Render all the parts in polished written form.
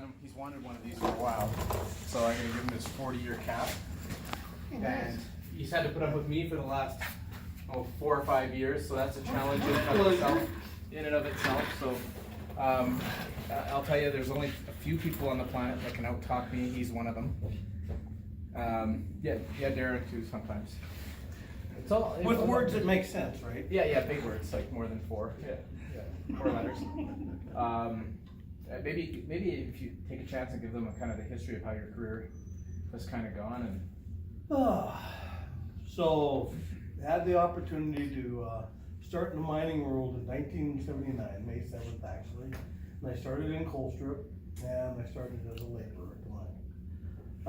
him. He's wanted one of these for a while, so I'm gonna give him his 40-year cap. And he's had to put up with me for the last 4 or 5 years, so that's a challenge in and of itself. So I'll tell you, there's only a few people on the planet that can out-talk me. He's one of them. Yeah, Derek too sometimes. It's all With words that make sense, right? Yeah, big words, like more than 4. Yeah, 4 letters. Maybe if you take a chance and give them a kind of the history of how your career has kind of gone and. So, had the opportunity to start in the mining world in 1979, May 7th actually. And I started in Colstrip, and I started as a laborer at the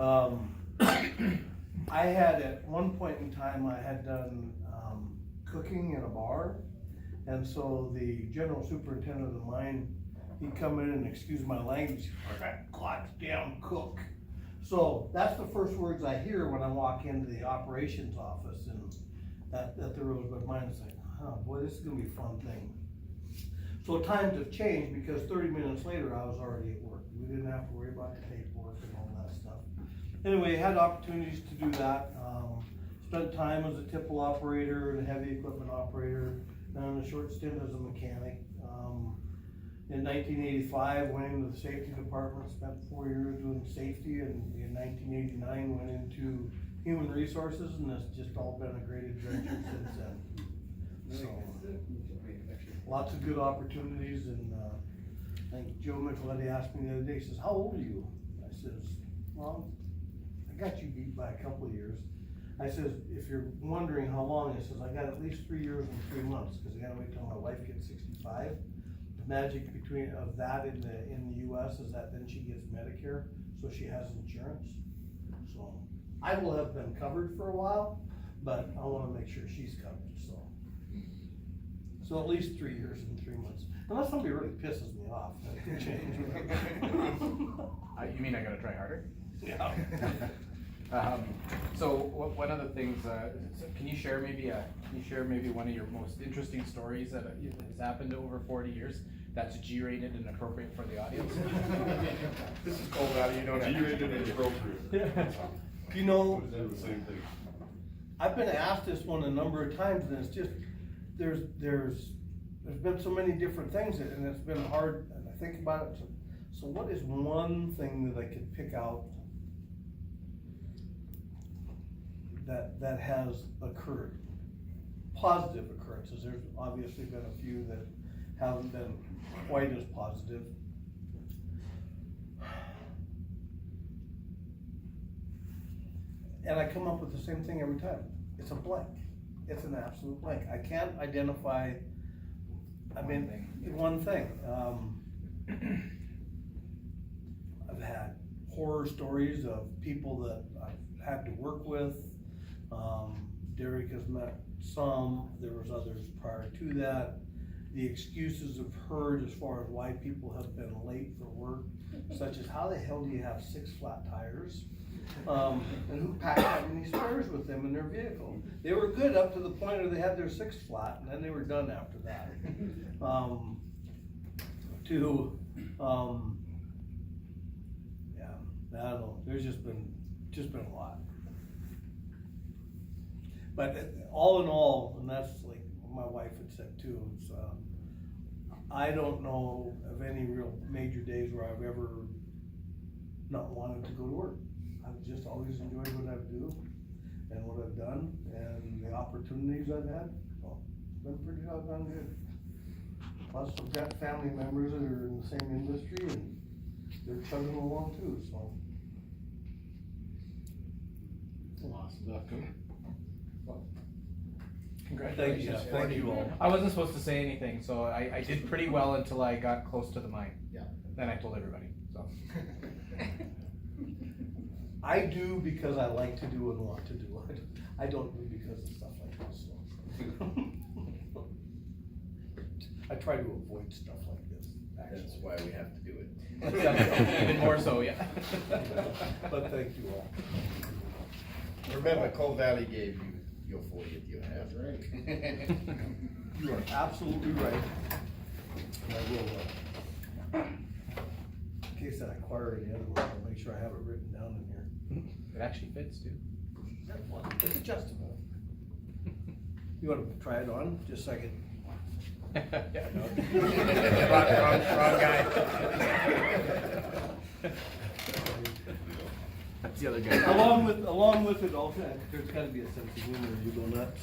mine. I had, at one point in time, I had done cooking in a bar, and so the general superintendent of the mine, he'd come in and, excuse my language, that goddamn cook. So that's the first words I hear when I walk into the operations office and at the Rosebud mine. It's like, oh boy, this is gonna be a fun thing. So times have changed because 30 minutes later I was already at work. We didn't have to worry about the paperwork and all that stuff. Anyway, had opportunities to do that. Spent time as a tipple operator and a heavy equipment operator, and a short stint as a mechanic. In 1985, went into the safety department, spent 4 years doing safety, and in 1989 went into human resources, and it's just all been a great adventure since then. So, lots of good opportunities, and I think Joe Micheletti asked me the other day, he says, how old are you? I says, well, I got you beat by a couple of years. I says, if you're wondering how long, I says, I got at least 3 years and 3 months, because I gotta wait till my wife gets 65. The magic of that in the US is that then she gets Medicare, so she has insurance. So I will have been covered for a while, but I wanna make sure she's covered, so at least 3 years and 3 months. Unless somebody really pisses me off, that could change. You mean I gotta try harder? Yeah. So one of the things, can you share maybe one of your most interesting stories that has happened over 40 years that's G-rated and appropriate for the audience? This is Coal Valley, you know, G-rated and appropriate. You know, The same thing. I've been asked this one a number of times, and it's just, there's been so many different things, and it's been hard, and I think about it, so what is one thing that I could pick out that has occurred? Positive occurrences. There's obviously been a few that haven't been quite as positive. And I come up with the same thing every time. It's a blank. It's an absolute blank. I can't identify, one thing. I've had horror stories of people that I've had to work with. Derek has met some, there was others prior to that. The excuses I've heard as far as why people have been late for work, such as how the hell do you have 6 flat tires? And who packed that many spares with them in their vehicle? They were good up to the point where they had their 6 flat, and then they were done after that. I don't know, there's just been a lot. But all in all, and that's like my wife had said too, it's, I don't know of any real major days where I've ever not wanted to go to work. I've just always enjoyed what I do and what I've done and the opportunities I've had. So it's been pretty doggone good. Plus I've got family members that are in the same industry and they're chugging along too, so. Awesome. Well, congratulations. Thank you all. I wasn't supposed to say anything, so I did pretty well until I got close to the mine. Yeah. Then I told everybody, so. I do because I like to do and want to do it. I don't do because of stuff like this, so. I try to avoid stuff like this, actually. That's why we have to do it. Even more so, yeah. But thank you all. Remember, Coal Valley gave you your 40th year. That's right. You are absolutely right. And I will, case I acquire any other one, I'll make sure I have it written down in here. It actually fits too. It's adjustable. You wanna try it on, just a second? Yeah, no. Wrong guy. That's the other guy. Along with it also, there's gotta be a sense of humor, you go nuts.